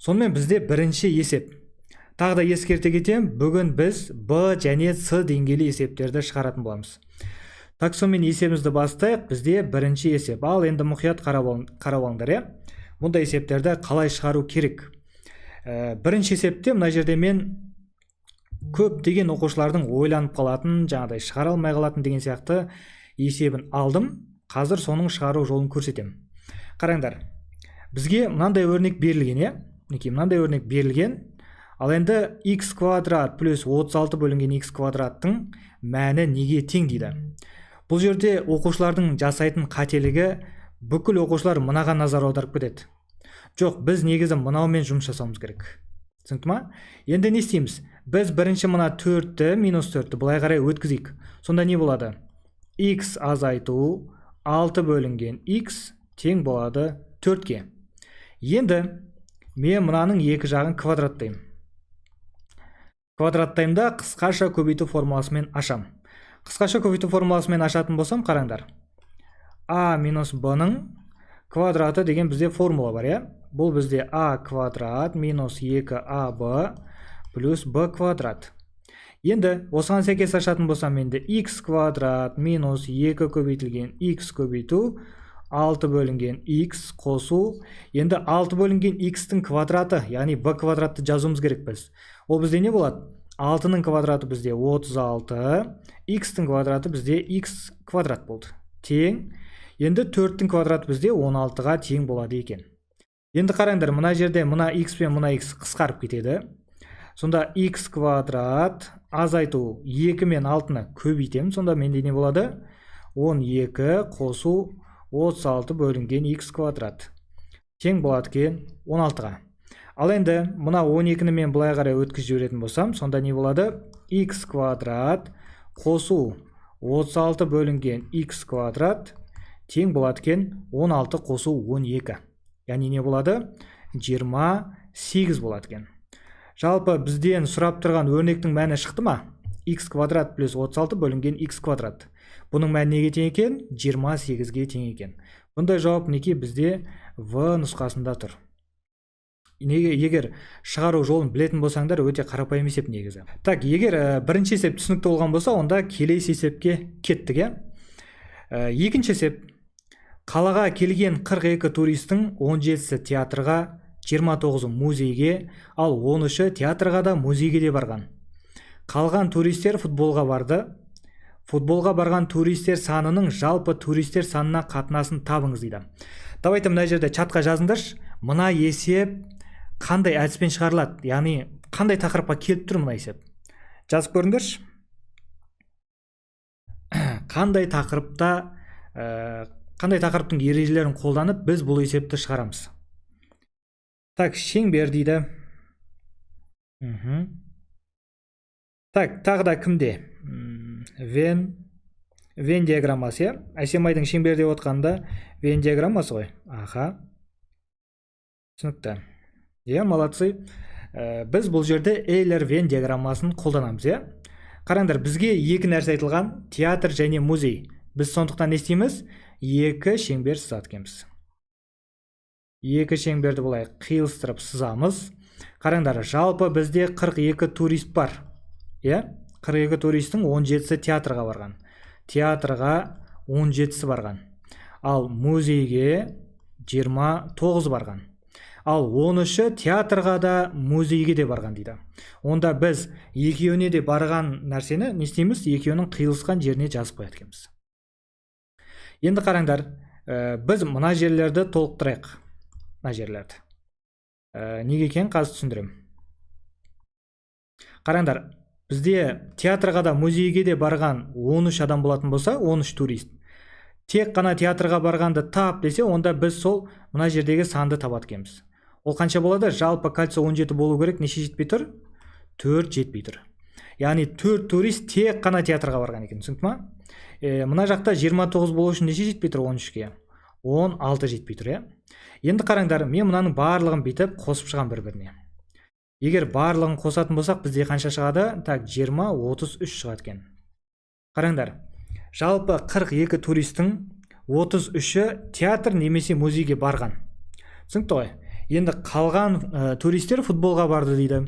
Сонымен бізде бірінші есеп. Тағы да ескерте кетем, бүгін біз Б және С деңгейлі есептерді шығаратын боламыз. Так, сонымен есебімізді бастайық. Бізде бірінші есеп. Ал енді мұқият қарап алыңдар. Мұндай есептерді қалай шығару керек? Бірінші есепте мына жерде мен көп деген оқушылардың ойланып қалатын, жаңағыдай шығара алмай қалатын деген сияқты есебін алдым. Қазір соның шығару жолын көрсетем. Қараңдар. Бізге мынандай өрнек берілген, мынандай өрнек берілген. Ал енді x квадрат плюс 36 бөлінген x квадраттың мәні неге тең дейді. Бұл жерде оқушылардың жасайтын қателігі, бүкіл оқушылар мынаған назар аударып кетеді. Жоқ, біз негізі мынаумен жұмыс жасауымыз керек. Түсінікті ма? Енді не істейміз? Біз бірінші мына 4-ті, минус 4-ті былай қарай өткізейік. Сонда не болады? X азайту 6 бөлінген x тең болады 4-ке. Енді мен мынаның екі жағын квадраттаймын. Квадраттаймда қысқаша көбейту формуласымен ашам. Қысқаша көбейту формуласымен ашатын болсам, қараңдар. А минус b-ның квадраты деген бізде формула бар, Бұл бізде а квадрат минус 2ab плюс b квадрат. Енді осыған сәйкес ашатын болсам, енді x квадрат минус 2 көбейтілген x көбейту 6 бөлінген x қосу. Енді 6 бөлінген x-тің квадраты, яғни b квадратты жазуымыз керек біз. Ол бізде не болады? 6-ның квадраты бізде 36, x-тің квадраты бізде x квадрат болды. Тең. Енді 4-тің квадраты бізде 16-ға тең болады екен. Енді қараңдар, мына жерде мына x пен мына x қысқарып кетеді. Сонда x квадрат азайту 2 мен 6-ны көбейтем. Сонда менде не болады? 12 қосу 36 бөлінген x квадрат. Тең болады екен 16-ға. Ал енді мына 12-ні мен былай қарай өткізіп жіберетін болсам, сонда не болады? X квадрат қосу 36 бөлінген x квадрат тең болады екен 16 қосу 12. Яғни не болады? 28 болады екен. Жалпы бізден сұрап тұрған өрнектің мәні шықты ма? X квадрат плюс 36 бөлінген x квадрат. Бұның мәні неге тең екен? 28-ге тең екен. Бұндай жауап неге бізде В нұсқасында тұр. Егер шығару жолын білетін болсаңдар, өте қарапайым есеп негізі. Так, егер бірінші есеп түсінікті болған болса, онда келесі есепке кеттік. Екінші есеп. Қалаға келген 42 туристің 17-сі театрға, 29-ы музейге, ал 13-і театрға да музейге де барған. Қалған туристер футболға барды. Футболға барған туристер санының жалпы туристер санына қатынасын табыңыз дейді. Давайте мына жерде чатқа жазыңдаршы. Мына есеп қандай әдіспен шығарылады? Яғни қандай тақырыпқа келіп тұр мына есеп? Жазып көріңдерші. Қандай тақырыптың ережелерін қолданып біз бұл есепті шығарамыз. Так, шеңбер дейді. Так, тағы да кімде? Вен диаграммасы, Әсемайдың шеңберде отқанда Вен диаграммасы ғой. Аха. Түсінікті. Молодцы. Біз бұл жерде Эйлер Вен диаграммасын қолданамыз, Қараңдар, бізге екі нәрсе айтылған, театр және музей. Біз сондықтан не істейміз? Екі шеңбер сызатқанбыз. Екі шеңберді бұлай қиылыстырып сызамыз. Қараңдар, жалпы бізде 42 турист бар. 42 туристің 17-сі театрға барған. Театрға 17-сі барған. Ал музейге 29 барған. Ал 13-і театрға да музейге де барған дейді. Онда біз екеуіне де барған нәрсені не істейміз? Екеуінің қиылысқан жеріне жазып қоятқанбыз. Енді қараңдар, біз мына жерлерді толықтырайық. Мына жерлерді. Неге екен қазір түсіндірем. Қараңдар, бізде театрға да музейге де барған 13 адам болатын болса, 13 турист. Тек қана театрға барғанды тап десе, онда біз сол мына жердегі санды табатқанбыз. Ол қанша болады? Жалпы кальций 17 болу керек, неше жетпей тұр? 4 жетпей тұр. Яғни 4 турист тек қана театрға барған екен, түсінікті ма? Мына жақта 29 болу үшін неше жетпей тұр 13-ке? 16 жетпей тұр, Енді қараңдар, мен мынаның барлығын бүйтіп қосып шығам бір-біріне. Егер барлығын қосатын болсақ, бізде қанша шығады? Так, 20-33 шығады екен. Қараңдар, жалпы 42 туристің 33-і театр немесе музейге барған. Түсінікті ғой? Енді қалған туристер футболға барды дейді.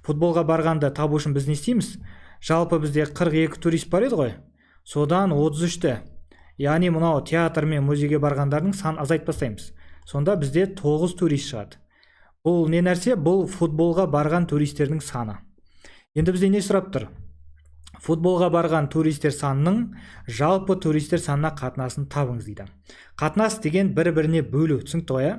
Футболға барғанды табу үшін біз не істейміз? Жалпы бізде 42 турист бар еді ғой. Содан 33-ті, яғни мынау театр мен музейге барғандардың сан азайтып тастаймыз. Сонда бізде 9 турист шығады. Бұл не нәрсе? Бұл футболға барған туристердің саны. Енді бізде не сұрап тұр? Футболға барған туристер санының жалпы туристер санына қатынасын табыңыз дейді. Қатынас деген бір-біріне бөлу, түсінікті ғой?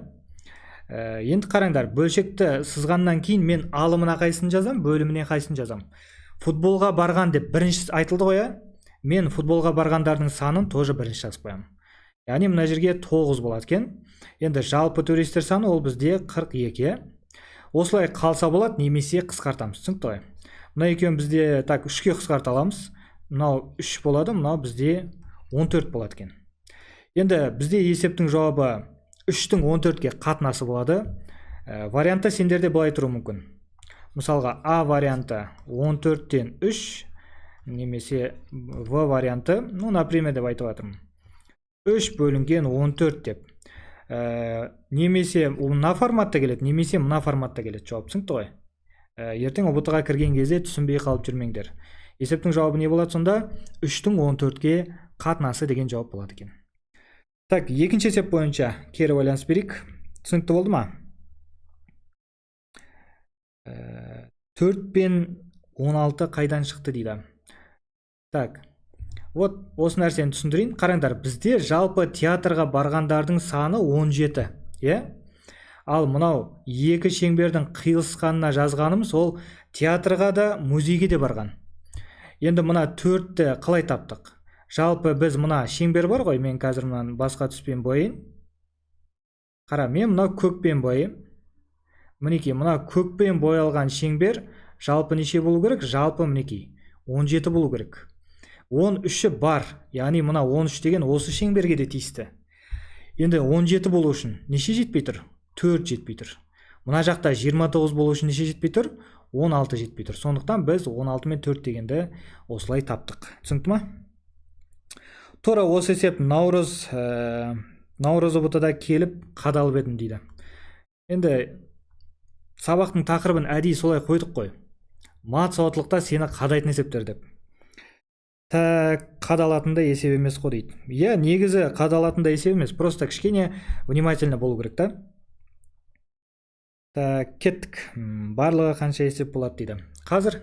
Енді қараңдар, бөлшекті сызғаннан кейін мен алымына қайсысын жазам, бөліміне қайсысын жазам. Футболға барған деп бірінші айтылды ғой? Мен футболға барғандардың санын тоже бірінші жазып қоямын. Яғни мына жерге 9 болады екен. Енді жалпы туристер саны ол бізде 42. Осылай қалса болады, немесе қысқартамыз, түсінікті ғой? Мына екеуін бізде так 3-ке қысқарта аламыз. Мынау 3 болады, мынау бізде 14 болады екен. Енді бізде есептің жауабы 3-тің 14-ке қатынасы болады. Вариантта сендерде былай тұру мүмкін. Мысалға А варианты 14-тен 3, немесе В варианты, например, деп айтып жатырмын. 3 бөлінген 14 деп. Немесе мына форматта келеді, немесе мына форматта келеді. Жауап түсінікті ғой? Ертең ұбт-ға кірген кезде түсінбей қалып жүрмеңдер. Есептің жауабы не болады сонда? 3-тің 14-ке қатынасы деген жауап болады екен. Так, екінші есеп бойынша кері байланыс берейік. Түсінікті болды ма? 4 пен 16 қайдан шықты дейді. Так, вот осы нәрсені түсіндірейін. Қараңдар, бізде жалпы театрға барғандардың саны 17. Ал мынау екі шеңбердің қиылысқанына жазғанымыз ол театрға да музейге де барған. Енді мына 4-ті қалай таптық? Жалпы біз мына шеңбер бар ғой, мен қазір мұнан басқа түспен бойын. Қара, мен мына көкпен бойым. Мінекей, мына көкпен боялған шеңбер жалпы неше болу керек? Жалпы мінекей 17 болу керек. 13-і бар, яғни мына 13 деген осы шеңберге де тиісті. Енді 17 болу үшін неше жетпей тұр? 4 жетпей тұр. Мына жақта 29 болу үшін неше жетпей тұр? 16 жетпей тұр. Сондықтан біз 16 мен 4 дегенді осылай таптық. Түсінікті ма? Тура осы есеп Наурыз ұбт-да келіп қадалып едім дейді. Енді сабақтың тақырыбын әдейі солай қойдық қой. Мат сауаттылықта сені қадайтын есептер деп. Қадалатында есеп емес қой дейді. Негізі қадалатында есеп емес, просто кішкене внимательно болу керек та. Кеттік. Барлығы қанша есеп болады дейді. Қазір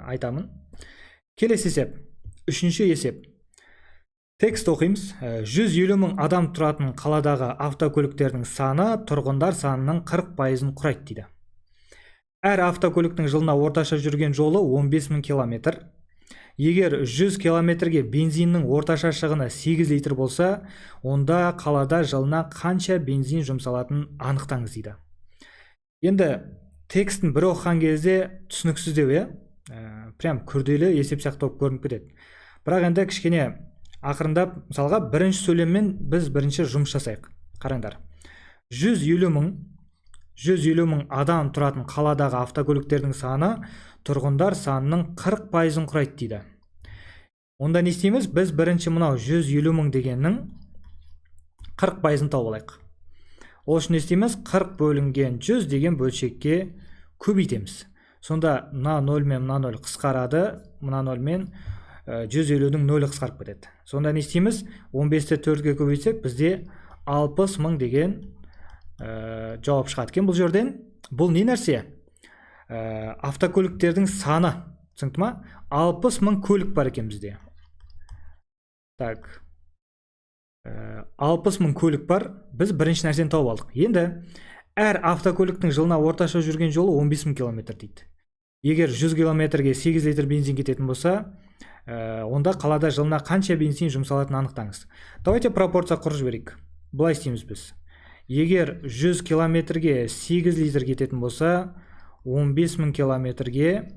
айтамын. Келесі есеп. Үшінші есеп. Текст оқимыз. 150 мың адам тұратын қаладағы автокөліктердің саны тұрғындар санының 40%-ын құрайды дейді. Әр автокөліктің жылына орташа жүрген жолы 15 мың километр. Егер 100 километрге бензиннің орташа шығыны 8 литр болса, онда қалада жылына қанша бензин жұмсалатынын анықтаңыз дейді. Енді текстін бір оқыған кезде түсініксіздеу, прям күрделі есеп сияқты болып көрініп кетеді. Бірақ енді кішкене ақырындап, мысалға бірінші сөйлеммен біз бірінші жұмыс жасайық. Қараңдар. 150 мың адам тұратын қаладағы автокөліктердің саны тұрғындар санының 40%-ын құрайды дейді. Онда не істейміз? Біз бірінші мынау 150 мың дегеннің 40%-ын тауып алайық. Ол үшін не істейміз? 40 бөлінген 100 деген бөлшекке көбейтеміз. Сонда мына 0 мен мына 0 қысқарады, мына 0 мен 150-дің 0 қысқарып кетеді. Сонда не істейміз? 15-ті 4-ге көбейтсек, бізде 60 мың деген жауап шығады екен бұл жерден. Бұл не нәрсе? Автокөліктердің саны. Түсінікті ма? 60 мың көлік бар екен бізде. Так. 60 мың көлік бар. Біз бірінші нәрсені тауып алдық. Енді әр автокөліктің жылына орташа жүрген жолы 15 мың километр дейді. Егер 100 километрге 8 литр бензин кететін болса, онда қалада жылына қанша бензин жұмсалатынын анықтаңыз. Давайте пропорция құрып жіберейік. Былай істейміз біз. Егер 100 километрге 8 литр кететін болса, 15 мың километрге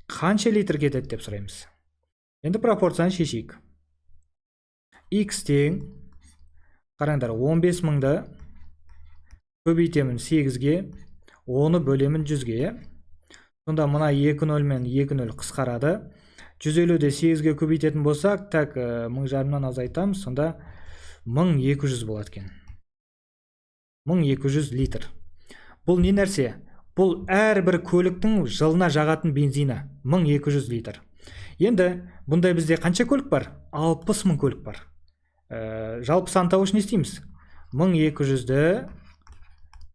қанша литр кетеді деп сұраймыз. Енді пропорцияны шешейік. X тең, қараңдар, 15 мыңды көбейтемін 8-ге, 10-ы бөлемін 100-ге. Сонда мына 2-0 мен 2-0 қысқарады. 150-де 8-ге көбейтетін болсақ, так 1000-жарымнан азайтамыз, сонда 1200 болады екен. 1200 литр. Бұл не нәрсе? Бұл әрбір көліктің жылына жағатын бензині 1200 литр. Енді бұндай бізде қанша көлік бар? 60 мың көлік бар. Жалпы сан табу үшін не істейміз? 1200-ді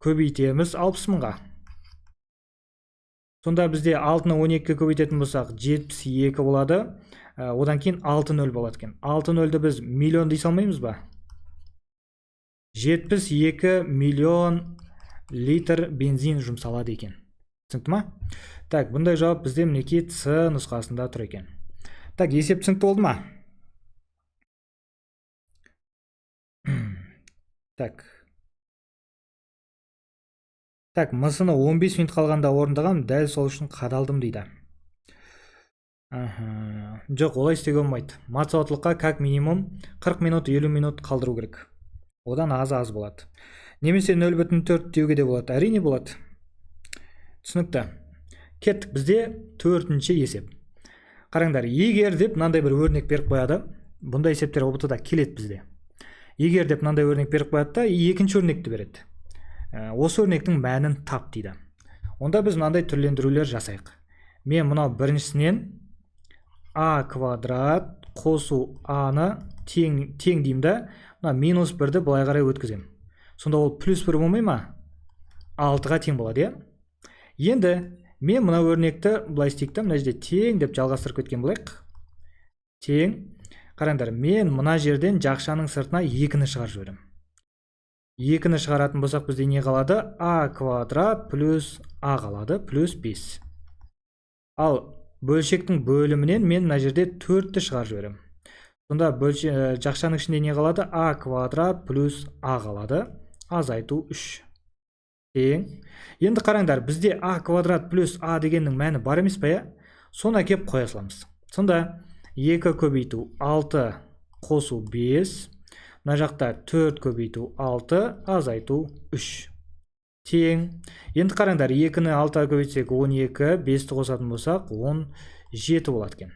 көбейтеміз 60 мыңға. Сонда бізде 6-ны 12-ге көбейтетін болсақ 72 болады. Одан кейін 6-0 болады екен. 6-0-ді біз миллион дей салмаймыз ба? 72 миллион литр бензин жұмсалады екен. Түсінікті ма? Так, бұндай жауап бізде мінекей С нұсқасында тұр екен. Так, есеп түсінікті болды ма? Так, мысыны 15 минут қалғанда орындаған, дәл сол үшін қадалдым дейді. Жоқ, олай істеуге болмайды. Матсауаттылыққа как минимум 40 минут, 50 минут қалдыру керек. Одан аз болады. Немесе 0,4 деуге де болады. Әрине болады. Түсінікті. Кеттік, бізде 4-ші есеп. Қараңдар, егер деп мынандай бір өрнек беріп қояды. Бұндай есептер ұбт-да келеді бізде. Егер деп мынандай өрнек беріп қояды да, екінші өрнекті береді. Осы өрнектің мәнін тап дейді. Онда біз мынандай түрлендірулер жасайық. Мен мынау біріншісінен а квадрат қосу а-ны тең деймін да, минус 1-ді былай қарай өткізем. Сонда ол плюс 1 болмай ма? 6-ға тең болады, Енді мен мына өрнекті былай істейік, мына жерде тең деп жалғастырып кеткен болайық. Тең. Қараңдар, мен мына жерден жақшаның сыртына 2-ні шығарып жіберем. 2-ні шығаратын болсақ бізде не қалады? А квадрат плюс а қалады, плюс 5. Ал бөлшектің бөлімінен мен мына жерде 4-ті шығарып жіберем. Сонда жақшаның ішінде не қалады? А квадрат плюс а қалады. Азайту 3. Тең. Енді қараңдар, бізде а квадрат плюс а дегеннің мәні бар емес па, Соны әкеп қоя саламыз. Сонда 2 көбейту 6 қосу 5. Мына жақта 4 көбейту 6 азайту 3. Тең. Енді қараңдар, 2-ні 6-ға көбейтсек 12, 5-ті қосатын болсақ 17 болады екен.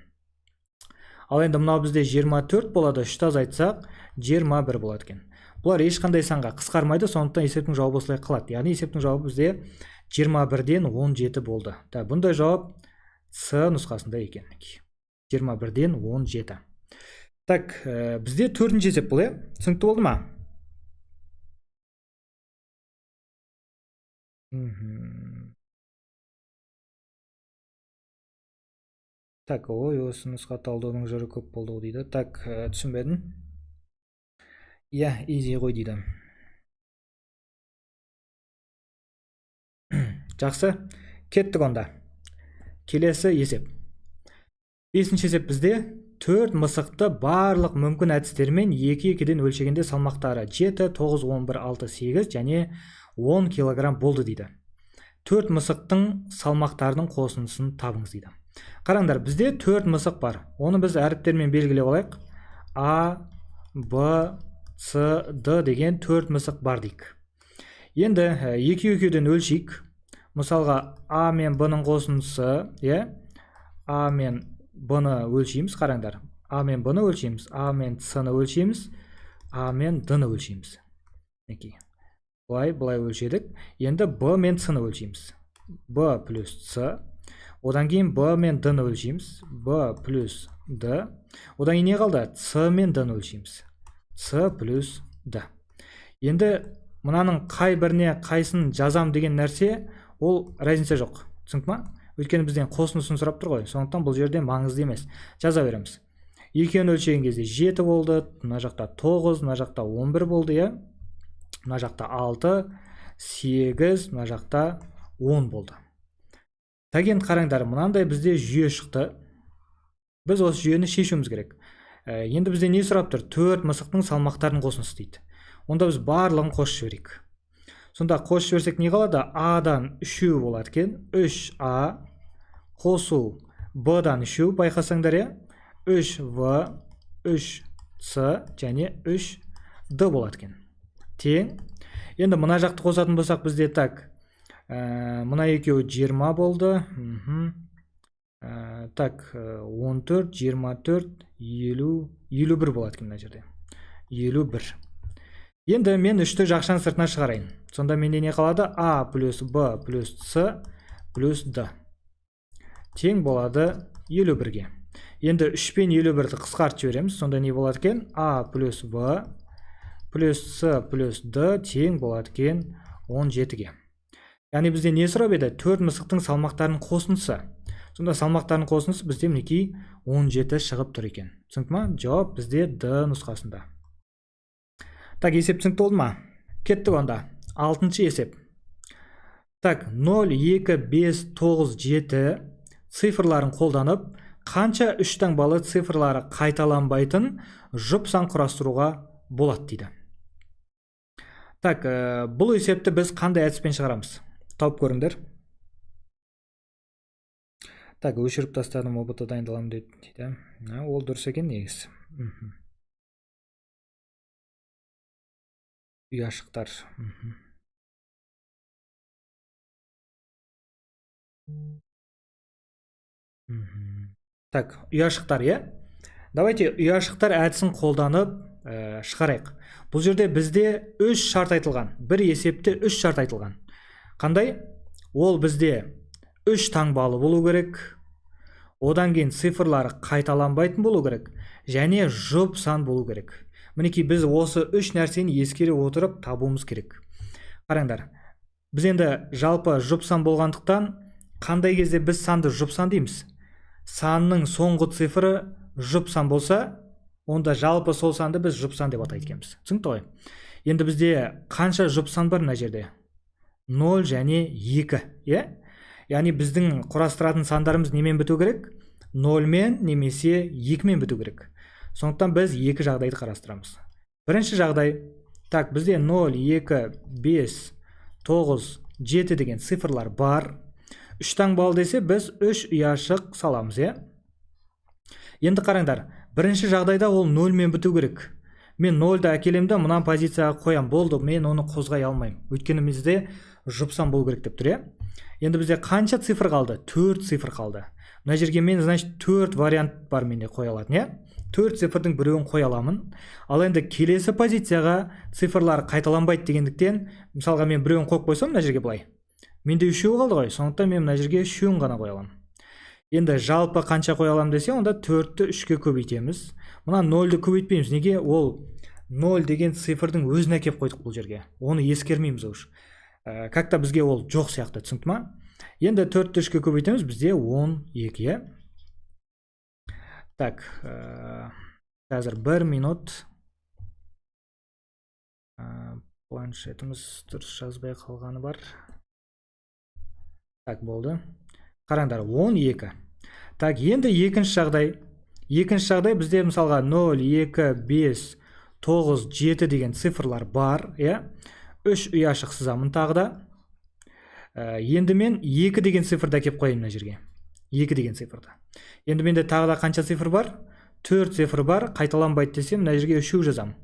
Ал енді мынау бізде 24 болады, 3-ті азайтсақ 21 болады екен. Бұлар ешқандай санға қысқармайды, сондықтан есептің жауабы осылай қалады. Яғни есептің жауабы бізде 21-ден 17 болды. Бұндай жауап С нұсқасында екен. 21-ден 17. Так, бізде 4-ші есеп бұл, түсінікті болды ма? Так, осы нұсқа талдаудың жері көп болды дейді. Так, түсінбедім. Easy ғой дейді. Жақсы, кеттік онда. Келесі есеп. 5-ші есеп бізде 4 мысықты барлық мүмкін әдістермен 2-2-ден өлшегенде салмақтары 7, 9, 11, 6, 8 және 10 килограмм болды дейді. 4 мысықтың салмақтарының қосындысын табыңыз дейді. Қараңдар, бізде 4 мысық бар. Оны біз әріптермен белгілеп алайық. А, Б, С, Д деген 4 мысық бар дейік. Енді 2-2-ден өлшейік. Мысалға, А мен Б-ның қосындысы, А мен Б-ны өлшейміз, қараңдар. А мен Б-ны өлшейміз, А мен С-ны өлшейміз, А мен Д-ны өлшейміз. Бұлай өлшедік. Енді Б мен С-ны өлшейміз. Б плюс С. Одан кейін Б мен Д-ны өлшейміз. Б плюс Д. Одан кейін не қалды? С мен Д-ны өлшейміз. С плюс Д. Енді мұнаның қай біріне қайсын жазам деген нәрсе, ол разница жоқ. Түсінікті ма? Өйткені бізден қосындысын сұрап тұр ғой. Сондықтан бұл жерде маңызды емес. Жаза береміз. Екеуін өлшеген кезде 7 болды, мына жақта 9, мына жақта 11 болды, мына жақта 6, 8, мына жақта 10 болды. Тәген қараңдар, мынандай бізде жүйе шықты. Біз осы жүйені шешуіміз керек. Енді бізде не сұрап тұр? 4 мысықтың салмақтарын қосындысы дейді. Онда біз барлығын қосып жіберейік. Сонда қосып жіберсек не қалады? А-дан 3 болады екен. 3А қосу Б-дан 3 байқасаңдар, 3В, 3С және 3Д болады екен. Тең. Енді мына жақты қосатын болсақ бізде так. Мына екеуі 20 болды. Так, 14, 24, 50, 51 болады екен мына жерде. 51. Енді мен 3-ті жақшаның сыртына шығарайын. Сонда менде не қалады? А плюс Б плюс С плюс Д тең болады 51-ге. Енді 3 пен 51-ді қысқартып жібереміз. Сонда не болады екен? А плюс Б плюс С плюс Д тең болады екен 17-ге. Яғни бізде не сұрап еді? 4 мысықтың салмақтарының қосындысы. Сонда салмақтарының қосындысы бізде мінекей 17 шығып тұр екен. Түсінікті ма? Жауап бізде Д нұсқасында. Так, есеп түсінікті болды ма? Кеттік онда. 6-шы есеп. Так, 0, 2, 5, 9, 7 цифрларын қолданып, қанша 3 таңбалы цифрлары қайталанбайтын жұп сан құрастыруға болады дейді. Так, бұл есепті біз қандай әдіспен шығарамыз? Тауып көріңдер. Так, өшіріп тастадым, ОБТ дайындаламын дейді. Ол дұрыс екен негізі. Ұяшықтар. Так, ұяшықтар, е? Давайте ұяшықтар әдісін қолданып шығарайық. Бұл жерде бізде 3 шарт айтылған. Бір есепте 3 шарт айтылған. Қандай? Ол бізде 3 таңбалы болу керек. Одан кейін цифрлары қайталанбайтын болу керек. Және жұп сан болу керек. Мінекей біз осы 3 нәрсені ескере отырып табуымыз керек. Қараңдар. Біз енді жалпы жұп сан болғандықтан қандай кезде біз санды жұп сан дейміз? Санның соңғы цифры жұп сан болса, онда жалпы сол санды біз жұп сан деп атайды екенбіз. Түсінікті ғой? Енді бізде қанша жұп сан бар мына жерде? 0 және 2, е? Яғни біздің құрастыратын сандарымыз немен біту керек? 0 мен немесе 2 мен біту керек. Сондықтан біз 2 жағдайды қарастырамыз. Бірінші жағдай, так, бізде 0, 2, 5, 9, 7 деген цифрлар бар. 3 таңбалы десе біз 3 ұяшық саламыз, е? Енді қараңдар, бірінші жағдайда ол 0 мен біту керек. Мен 0-ды әкелемді, мұнан позицияға қоям, болды, мен оны қозғай алмаймын. Өйткені бізде жұп сан болу керек деп тұр, е? Енді бізде қанша цифр қалды? 4 цифр қалды. Мына жерге мен, значит, 4 вариант бар менде қоя алатын, е? 4 цифрдің біреуін қоя аламын. Ал енді келесі позицияға цифрлар қайталанбайды дегендіктен, мысалға мен біреуін қойып қойсам мына жерге былай. Менде 3 қалды ғой, сондықтан мен мына жерге 3 ғана қоя аламын. Енді жалпы қанша қоя аламын десе, онда 4-ті 3-ке көбейтеміз. Мына 0-ді көбейтпейміз. Неге? Ол 0 деген цифрдің өзін әкеп қойдық бұл жерге. Оны ескермейміз уж. Как-то бізге ол жоқ сияқты, түсінікті ма? Енді 4-ті 3-ке көбейтеміз, бізде 12. Так, қазір 1 минут. Планшетіміз дұрыс жазбай қалғаны бар. Так, болды. Қараңдар, 12. Так, енді екінші жағдай. Екінші жағдай бізде мысалға 0, 2, 5, 9, 7 деген цифрлар бар, е? 3 ұяшық сызамын тағы да. Енді мен 2 деген цифрды әкеп қойайын мына жерге. 2 деген цифрды. Енді менде тағы да қанша цифр бар? 4 цифр бар, қайталанбайды десем, мына жерге 3 жазамын.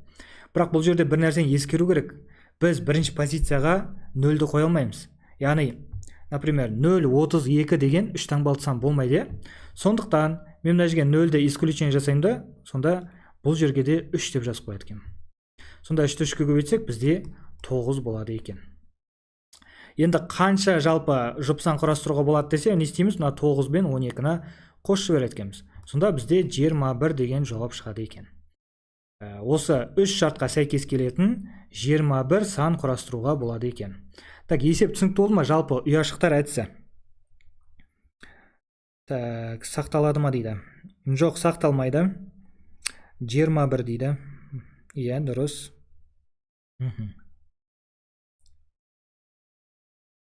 Бірақ бұл жерде бір нәрсені ескеру керек. Біз бірінші позицияға 0-ді қоя алмаймыз. Яғни, например, 0,32 деген 3 таңбалы сан болмайды. Сондықтан мен мына жерге 0-ді исключение жасаймын да, сонда бұл жерге де 3 деп жазып қояды екен. Сонда 3-ті 3-ке көбейтсек, бізде 9 болады екен. Енді қанша жалпы жұп сан құрастыруға болады десе, не істейміз? Мына 9 бен 12-ні қосып жібереді екенбіз. Сонда бізде 21 деген жауап шығады екен. Осы 3 шартқа сәйкес келетін 21 сан құрастыруға болады екен. Так, есеп түсінікті болды ма? Жалпы ұяшықтар әдісі. Так, сақталады ма дейді? Жоқ, сақталмайды. 21 дейді. Иә, дұрыс.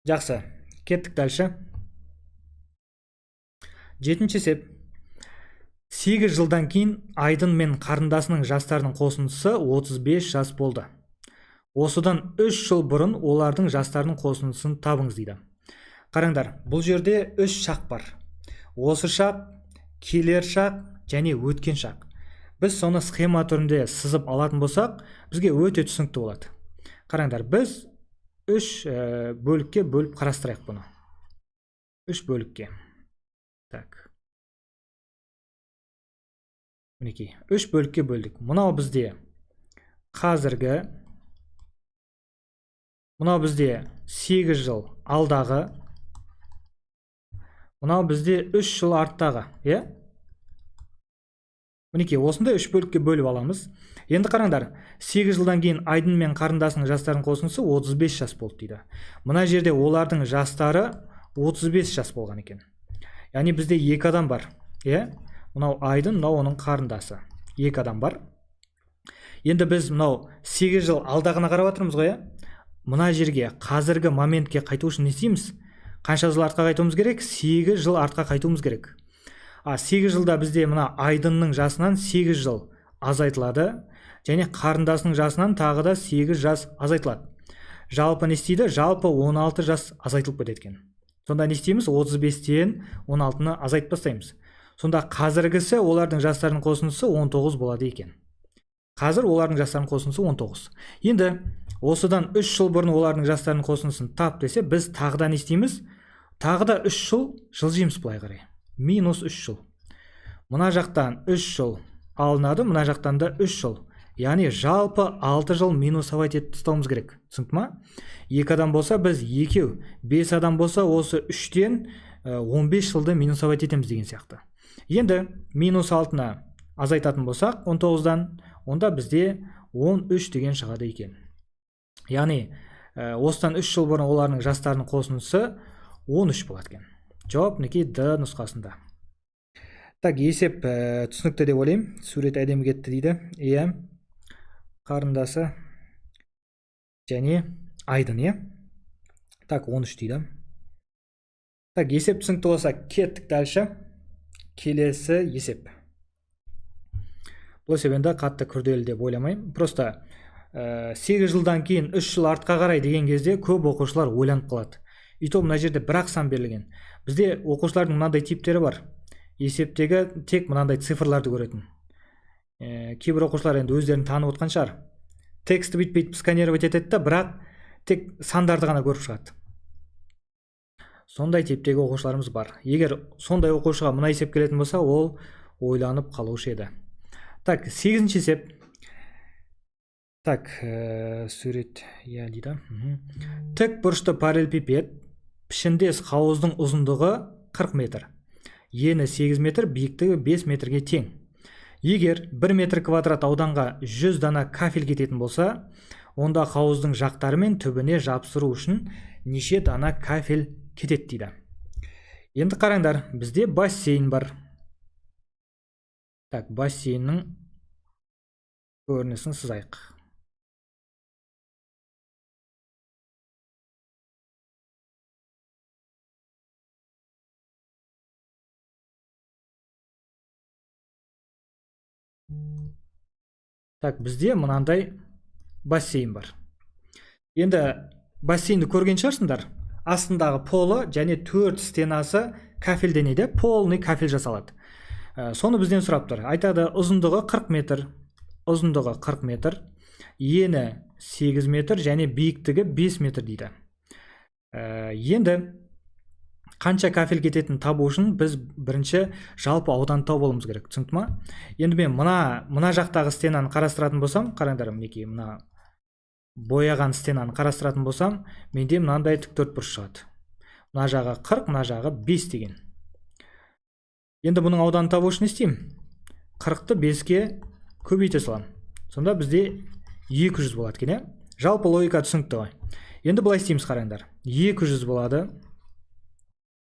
Жақсы, кеттік дальше. 7-ші есеп. 8 жылдан кейін Айдын мен қарындасының жастарының қосындысы 35 жас болды. Осыдан 3 жыл бұрын олардың жастарының қосындысын табыңыз дейді. Қараңдар, бұл жерде 3 шақ бар. Осы шақ, келер шақ және өткен шақ. Біз соны схема түрінде сызып алатын болсақ, бізге өте түсінікті болады. Қараңдар, біз 3 бөлікке бөліп қарастырайық бұны. 3 бөлікке. Так. Мінекей, 3 бөлікке бөлдік. Мынау бізде қазіргі, Мынау бізде 8 жыл алдағы, мынау бізде 3 жыл арттағы, е? Мінекей, осындай 3 бөлікке бөліп аламыз. Енді қараңдар, 8 жылдан кейін Айдын мен қарындасының жастарының қосындысы 35 жас болды дейді. Мына жерде олардың жастары 35 жас болған екен. Яғни бізде 2 адам бар. Мынау Айдын, мынау оның қарындасы. 2 адам бар. Енді біз мынау 8 жыл алдағына қарап отырмыз ғой, мына жерге қазіргі моментке қайту үшін не істейміз? Қанша жыл артқа қайтуымыз керек? 8 жыл артқа қайтуымыз керек. 8 жылда бізде мына Айдынның жасынан 8 жыл азайтылады, және қарындасының жасынан тағы да 8 жас азайтылады. Жалпы не істейді? Жалпы 16 жас азайтылып кетеді екен. Сонда не істейміз? 35-тен 16-ны азайтып тастаймыз. Сонда қазіргісі олардың жастарының қосындысы 19 болады екен. Қазір олардың жастарының қосындысы 19. Енді осыдан 3 жыл бұрын олардың жастарының қосындысын тап десе, біз тағы да не істейміз? Тағы да 3 жыл жылжимыз былай қарай. Минус 3 жыл. Мына жақтан 3 жыл алынады, мына жақтан да 3 жыл. Яғни жалпы 6 жыл минусовать етіп тастауымыз керек. Түсінікті ма? 2 адам болса біз 2, 5 адам болса осы 3-тен 15 жылды минусовать етеміз деген сияқты. Енді минус 6-на азайтатын болсақ 19-дан, онда бізде 13 деген шығады екен. Яғни осыдан 3 жыл бұрын олардың жастарының қосындысы 13 болады екен. Жауап мінекей Д нұсқасында. Так, есеп түсінікті деп ойлаймын. Сурет әдемі кетті дейді. Иә, қарындасы және Айдын, Так, 13 дейді. Так, есеп түсінікті болса, кеттік дальше. Келесі есеп. Бұл есеп енді қатты күрделі деп ойламаймын. Просто 8 жылдан кейін 3 жыл артқа қарай деген кезде көп оқушылар ойланып қалады. Үйті мына жерде бір-ақ сан берілген. Бізде оқушылардың мынандай типтері бар. Есептегі тек мынандай цифрларды көретін. Кейбір оқушылар енді өздерін танып отқан шығар. Тексті бүйтіп сканировать етеді, бірақ тек сандарды ғана көріп шығады. Сондай типтегі оқушыларымыз бар. Егер сондай оқушыға мына есеп келетін болса, ол ойланып қалушы еді. Так, 8-ші есеп. Так, сурет дейді. Тік бұрышты параллелепипед пішіндес қауыздың ұзындығы 40 метр. Ені 8 метр, биіктігі 5 метрге тең. Егер 1 метр квадрат ауданға 100 дана кафель кететін болса, онда қауыздың жақтары мен түбіне жапсыру үшін неше дана кафель кетеді дейді. Енді қараңдар, бізде бассейн бар. Так, бассейннің көрінісін сызайық. Так, бізде мынандай бассейн бар. Енді бассейнді көрген шығарсыңдар. Астындағы полы және 4 стенасы кафельденеді, полный кафель жасалады. Соны бізден сұрап тұр. Айтады, ұзындығы 40 метр, ұзындығы 40 метр, ені 8 метр және биіктігі 5 метр дейді. Енді қанша кафель кететін табу үшін біз бірінші жалпы аудан тауып керек, түсінікті ма? Енді мен мына жақтағы стенаны қарастыратын болсам, қараңдар, мінекей мына бояған стенаны қарастыратын болсам, менде мынандай тіктөртбұрыш шығады. Мына жағы 40, мына жағы 5 деген. Енді бұның ауданын табу үшін не істеймін? 40-ты 5-ке көбейте салам. Сонда бізде 200 болады екен, жалпы логика түсінікті ғой. Енді былай істейміз, қараңдар. 200 болады.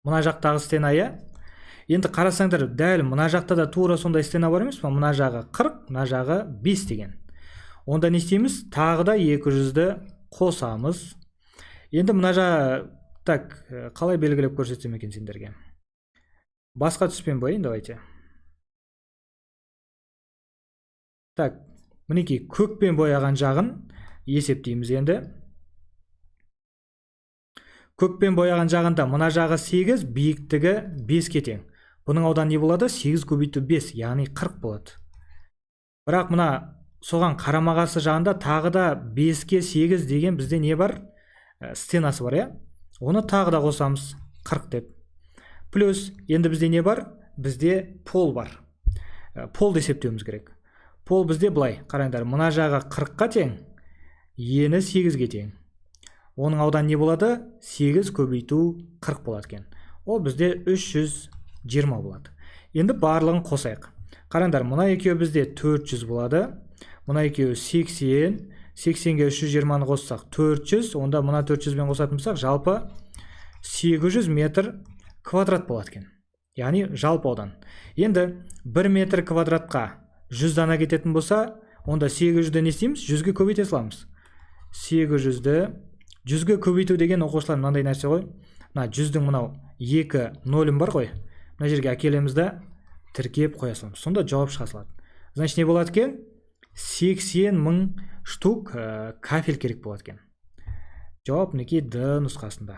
Мына жақтағы стена, енді қарасаңдар, дәл мына жақта да тура сондай стена бар емес пе? Мына жағы 40, мына жағы 5 деген. Онда не істейміз? Тағы да 200-ді қосамыз. Енді мына жағы, так, қалай белгілеп көрсетсем екен сендерге? Басқа түспен бояйын, давайте. Так, мінекей көкпен бояған жағын есептейміз енді. Көкпен бояған жағында мына жағы 8, биіктігі 5-ке тең. Бұның ауданы не болады? 8 көбейту 5, яғни 40 болады. Бірақ мына соған қарама-қарсы жағында тағы да 5-ке 8 деген бізде не бар? Стенасы бар, Оны тағы да қосамыз 40 деп. Плюс енді бізде не бар? Бізде пол бар. Полды есептеуіміз керек. Пол бізде былай, қараңдар, мына жағы 40-қа тең, ені 8-ге тең. оның ауданы не болады? 8 көбейту 40 болады екен. Ол бізде 320 болады. Енді барлығын қосайық. Қараңдар, мына екеуі бізде 400 болады. Мына екеуі 80. 80-ге 320-ны қоссақ 400. Онда мына 400-бен қосатын болсақ, жалпы 800 метр квадрат болады екен. Яғни жалпы аудан. Енді 1 метр квадратқа 100 дана кететін болса, онда 800-ді не істейміз? 100-ге көбейте саламыз. 800-ді 100-ге көбейту деген оқушылар мынандай нәрсе ғой. Мына 100-дің мынау 2 нолым бар ғой. Мына жерге әкелеміз да тіркеп қоя саламыз. Сонда жауап шыға салады. Значит, не болады екен? 80 мың штук кафель керек болады екен. Жауап мінекей Д нұсқасында.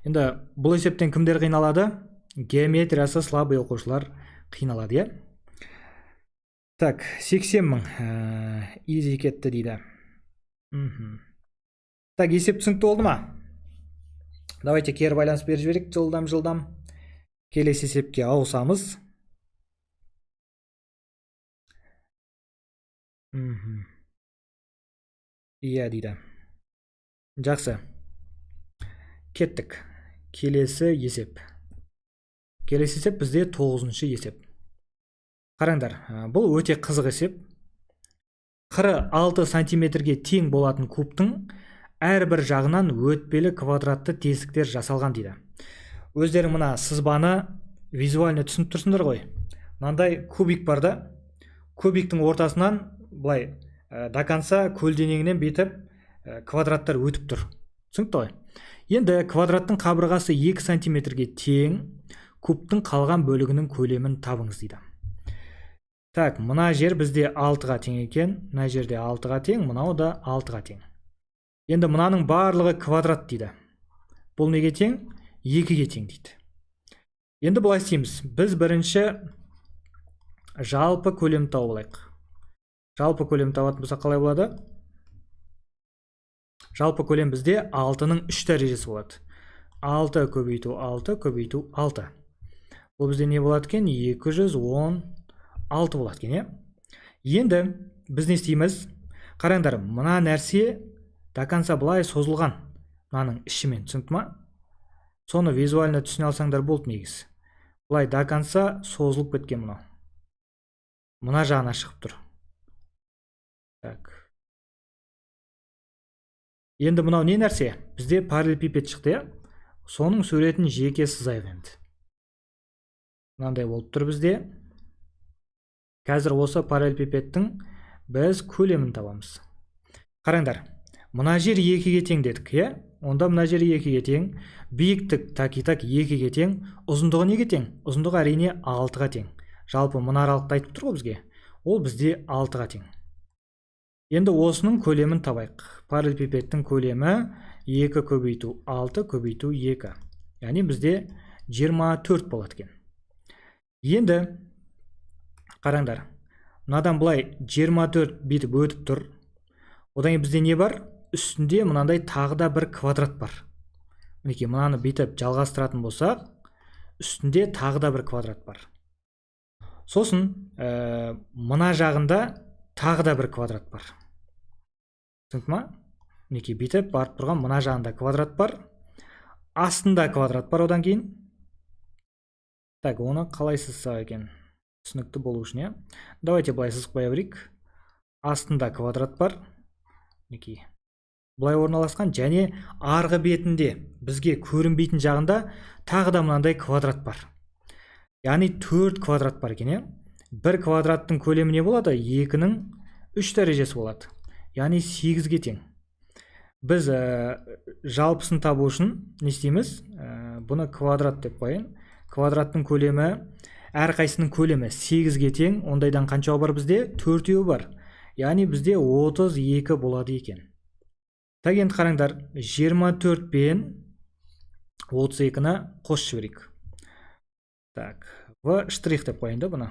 Енді бұл есептен кімдер қиналады? Геометриясы слабый оқушылар қиналады, е? Так, 80 мың изи кетті дейді. Так, есеп түсінікті болды ма? Давайте кері байланыс беріп жіберейік жылдам. Келесі есепке ауысамыз. Иә дейді. Жақсы. Кеттік. Келесі есеп. Келесі есеп бізде 9-шы есеп. Қараңдар, бұл өте қызық есеп. Қыры 6 сантиметрге тең болатын кубтың әрбір жағынан өтпелі квадратты тесіктер жасалған дейді. Өздері мына сызбаны визуально түсініп тұрсыңдар ғой. Мынандай кубик бар да, кубиктің ортасынан былай до конца көлденеңінен бетіп квадраттар өтіп тұр. Түсінікті ғой. Енді квадраттың қабырғасы 2 сантиметрге тең, кубтың қалған бөлігінің көлемін табыңыз дейді. Так, мына жер бізде 6-ға тең екен, мына жерде 6-ға тең, мынау да 6-ға тең. Енді мынаның барлығы квадрат дейді. Бұл неге тең? 2-ге тең дейді. Енді бұлай істейміз. Біз бірінші жалпы көлем тауып алайық. Жалпы көлем табатын болса қалай болады? Жалпы көлем бізде 6-ның 3 дәрежесі болады. 6 көбейту 6 көбейту 6. Бұл бізде не болады екен? 216 болады екен, Енді біз не істейміз? Қараңдар, мына нәрсе до конца былай созылған. Мынаның ішімен, түсінікті ма? Соны визуально түсіне алсаңдар болды негіз. Былай до конца созылып кеткен мынау. Мына жағына шығып тұр. Так. Енді мынау не нәрсе? Бізде параллелепипед шықты, соның суретін жеке сызайық енді. Мынандай болып тұр бізде. Қазір осы параллелепипедтің біз көлемін табамыз. Қараңдар, мына жер 2-ге тең дедік, Онда мына жер 2-ге тең, биіктік так 2-ге тең, ұзындығы неге тең? Ұзындығы әрине 6-ға тең. Жалпы мына аралықты айтып тұр ғой бізге. Ол бізде 6-ға тең. Енді осының көлемін табайық. Параллелепипедтің көлемі 2 көбейту 6 көбейту 2. Яғни бізде 24 болады екен. Енді қараңдар, мынадан былай 24 бетіп өтіп тұр. Одан кейін бізде не бар? Үстінде мынандай тағы да бір квадрат бар. Мінекей мынаны бетіп жалғастыратын болсақ, үстінде тағы да бір квадрат бар. Сосын мына жағында тағы да бір квадрат бар. Түсінікті ма? Мінекей бетіп барып тұрған мына жағында квадрат бар. Астында квадрат бар одан кейін. Так, оны қалай сызсақ екен? Түсінікті болу үшін, Давайте былай сызып қоя берейік. Астында квадрат бар. Мінекей. Бұлай орналасқан, және арғы бетінде бізге көрінбейтін жағында тағы да мынандай квадрат бар. Яғни 4 квадрат бар екен, Бір квадраттың көлемі не болады? 2-ның 3 дәрежесі болады. Яғни 8-ге тең. Біз жалпысын табу үшін не істейміз? Бұны квадрат деп қойын. Квадраттың көлемі, әрқайсының көлемі 8-ге тең. Ондайдан қанша бар бізде? 4-еу бар. Яғни бізде 32 болады екен. Так, енді қараңдар, 24 пен 32-ні қосып жіберейік. Так, в штрих деп қойын да бұны.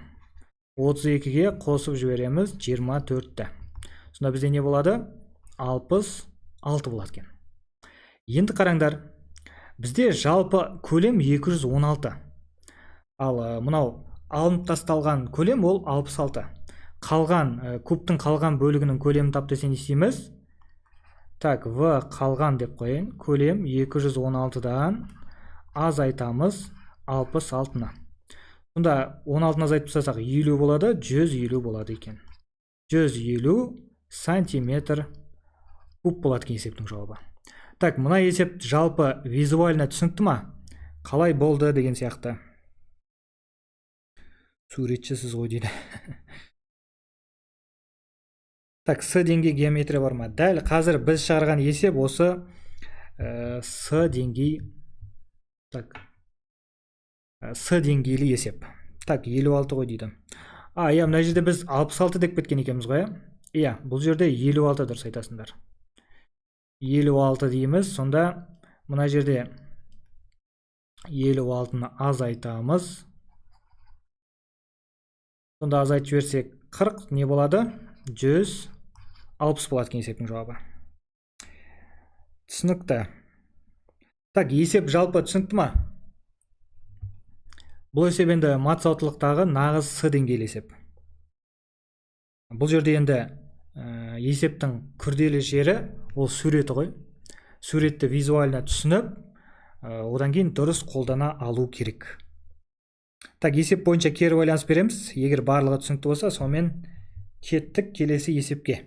32-ге қосып жібереміз 24-ті. Сонда бізде не болады? 66 болады екен. Енді қараңдар, бізде жалпы көлем 216. Ал мынау алынып тасталған көлем ол 66. Қалған кубтың қалған бөлігінің көлемін тап десе не істейміз? Так, В қалған деп қойын. Көлем 216-дан азайтамыз 66-на. Сонда 16-ны азайтып тастасақ 50 болады, 150 болады екен. 150 сантиметр куб болады екен есептің жауабы. Так, мына есеп жалпы визуально түсінікті ма? Қалай болды деген сияқты. Суретшісіз ғой дейді. Так, С деңгей геометрия бар ма? Дәл қазір біз шығарған есеп осы С деңгей. Так, С деңгейлі есеп. Так, 56 ғой дейді. Иә, мына жерде біз 66 деп кеткен екенбіз ғой. Иә, бұл жерде 56 дұрыс айтасыңдар. 56 дейміз. Сонда мына жерде 56-ны азайтамыз. Сонда азайтып жіберсек 40 не болады? 160 болады екен есептің жауабы. Түсінікті. Так, есеп жалпы түсінікті ма? Бұл есеп енді матсауыттылықтағы нағыз С деңгейлі есеп. Бұл жерде енді есептің күрделі жері ол суреті ғой. Суретті визуально түсініп, одан кейін дұрыс қолдана алу керек. Так, есеп бойынша кері байланыс береміз. Егер барлығы түсінікті болса, сонымен кеттік келесі есепке.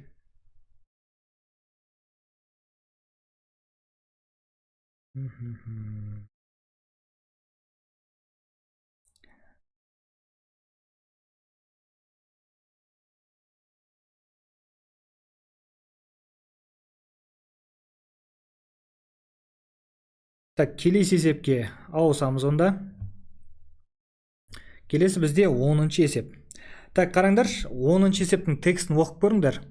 Так, келесі есепке ауысамыз онда. Келесі бізде 10-шы есеп. Так, қараңдар, 10-шы есептің текстін оқып көріңдер.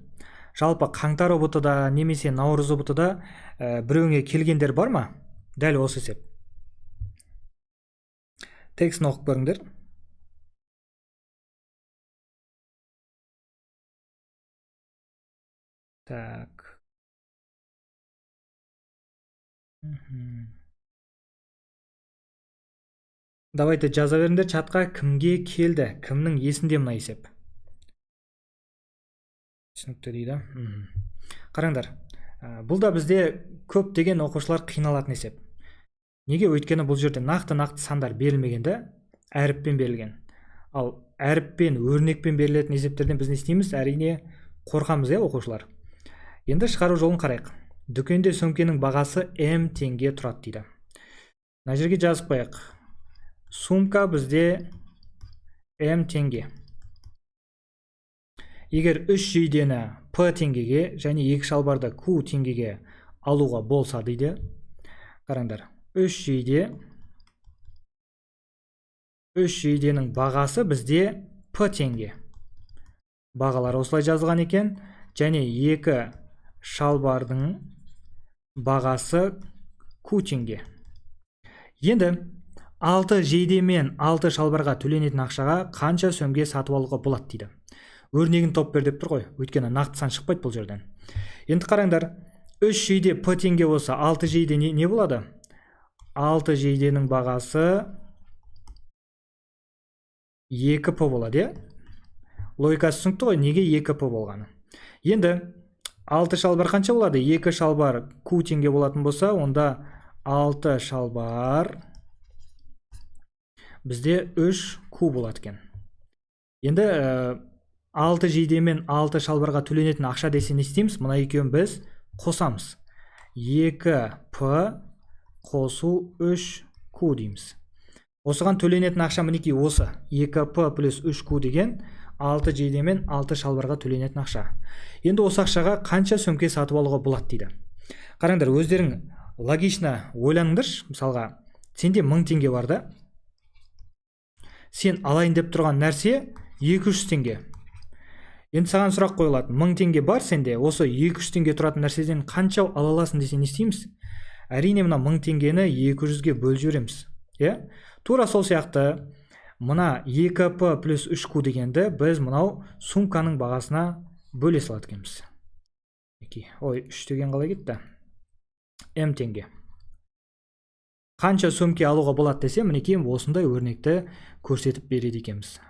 Жалпы қаңтар ұбытыда немесе наурыз ұбытыда біреуіңе келгендер бар ма? Дәл осы есеп. Текстін оқып көріңдер. Так. Давайте жаза беріңдер чатқа кімге келді, кімнің есінде мына есеп. Түсінікті дейді. Қараңдар, бұл да бізде көп деген оқушылар қиналатын есеп. Неге? Өйткені бұл жерде нақты сандар берілмегенде, әріппен берілген. Ал әріппен, өрнекпен берілетін есептерден біз не істейміз? Әрине қорқамыз, оқушылар. Енді шығару жолын қарайық. Дүкенде сөмкенің бағасы М теңге тұрады дейді. Мына жерге жазып қояйық. Сумка бізде М теңге. Егер 3 жейдені П теңгеге және 2 шалбарды Q теңгеге алуға болса дейді. Қараңдар, 3 жейденің бағасы бізде П теңге. Бағалар осылай жазылған екен. Және 2 шалбардың бағасы Q теңге. Енді 6 жейде мен 6 шалбарға төленетін ақшаға қанша сөмге сатып алуға болады дейді. Өрнегін топ бер деп тұр ғой. Өйткені нақты сан шықпайды бұл жерден. Енді қараңдар, 3 жейде П теңге болса, 6 жейде не болады? 6 жейденің бағасы 2 П болады, логикасы түсінікті ғой, неге 2 П болғаны. Енді 6 шалбар қанша болады? 2 шалбар Q теңге болатын болса, онда 6 шалбар бізде 3 Q болады екен. Енді 6 жейде мен 6 шалбарға төленетін ақша десе не істейміз? Мұна екеуін біз қосамыз. 2 П қосу 3 Q дейміз. Осыған төленетін ақша мінекей осы. 2 П плюс 3 Q деген 6 жейде мен 6 шалбарға төленетін ақша. Енді осы ақшаға қанша сөмке сатып алуға болады дейді. Қараңдар, өздерің логично ойланыңдаршы. Мысалға, сенде 1000 теңге бар да. Сен алайын деп тұрған нәрсе 200 теңге. Енді саған сұрақ қойылады. 1000 теңге бар сенде, осы 200 теңге тұратын нәрседен қанша ала аласың десе не істейміз? Әрине мына 1000 теңгені 200-ге бөліп жібереміз. Тура сол сияқты мына 2 П плюс 3 Q дегенді біз мынау сумканың бағасына бөле салады екенбіз. Ой, 3 деген қалай кетті? М теңге. Қанша сөмке алуға болады десе, мінекей осындай өрнекті көрсетіп береді екенбіз.